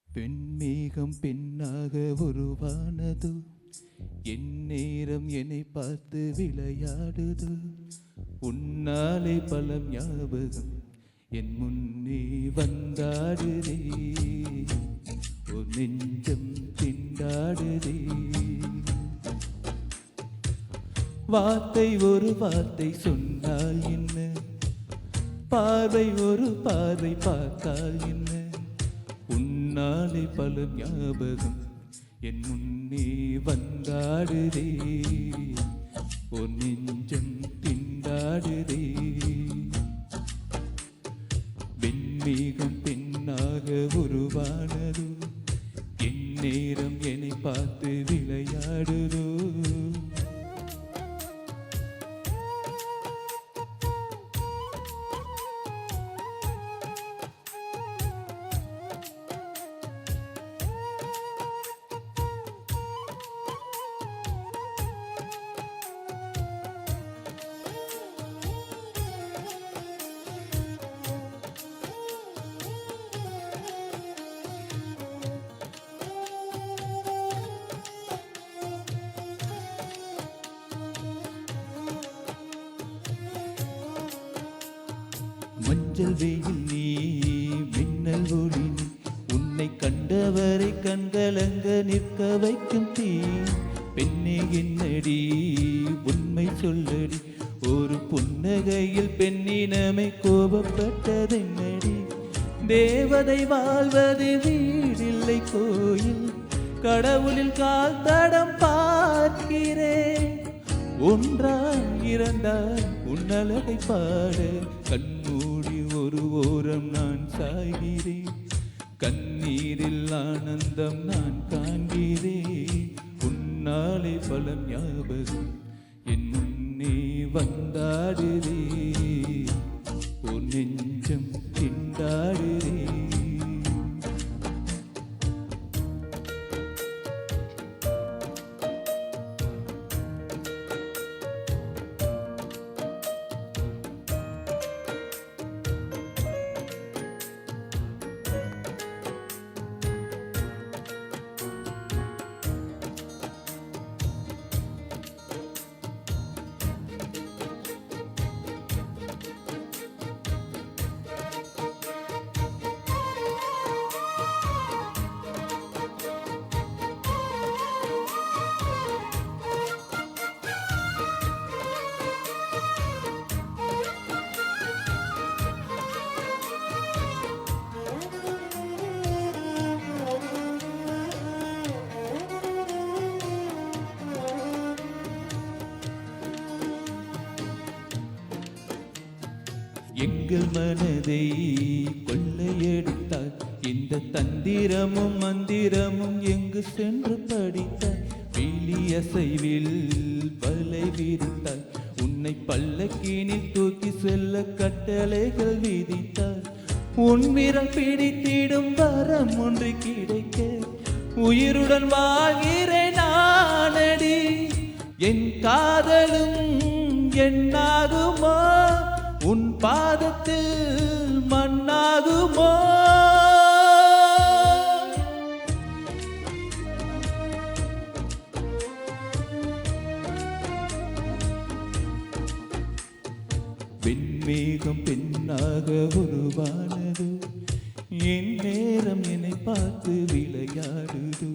பெண்மேகம் பெண்ணாக உருவானது, என் நேரம் என்னை பார்த்து விளையாடுது. உன்னாலே பலம் ஞாபகம் என் முன்னே வந்தாடுதே, ஒரு நெஞ்சம் திண்டாடுதே. வார்த்தை ஒரு வார்த்தை சொன்னால் என்ன, பார்வை ஒரு பார்வை பார்த்தால் என்ன. உன்னாலே பல ஞாபகம் என் முன்னே வந்தாடுதே, ஒரு நெஞ்சம் திண்டாடுதே. வெண்மேகம் பெண்ணாக உருவானது, என் நேரம் என்னை பார்த்து விளையாடுதோ. மஞ்சள் வெயில் நீ மின்னல் ஒளி, உன்னை கண்டவரை கண்கலங்க நிற்க வைக்கும் தீ. பெண்ணே என்னடி உண்மை சொல்லடி, ஒரு புன்னகையில் பெண்ணினமை கோபப்பட்டதென்னடி. தேவதை வாழ்வது வீடில்லை கோயில், கடவுளில் கால் தடம் பார்க்கிறேன். ஒன்றாய் இரண்டாய் உன்னழகை பாட கண்மூடி ஒரு ஓரம் நான் சாய்கிறேன். கண்ணீரில் ஆனந்தம் நான் காண்கிறேன். உன்னாலே பல ஞாபகம் என் முன்னே வந்தாடுதே, ஒரு நெஞ்சம் திண்டாடுதே. எங்கள் மனதை கொள்ளையடித்தாய், இந்த தந்திரமும் மந்திரமும் எங்கு சென்று படித்தாய். வெளியசைவில் வலை விரித்தாய், உன்னை பல்லக்கீனில் தூக்கி செல்ல கட்டளைகள் விதித்தாய். உன் விரல் பிடித்திடும் வரம் ஒன்று கிடைக்க உயிருடன் வாழ்கிறேன் நானடி. என் காதலும் என்னாகுமோ, உன் பாதத்தில் மண்ணாகுமோ. வெண்மேகம் பெண்ணாக உருவானது, என் நேரம் என்னை பார்த்து விளையாடுது.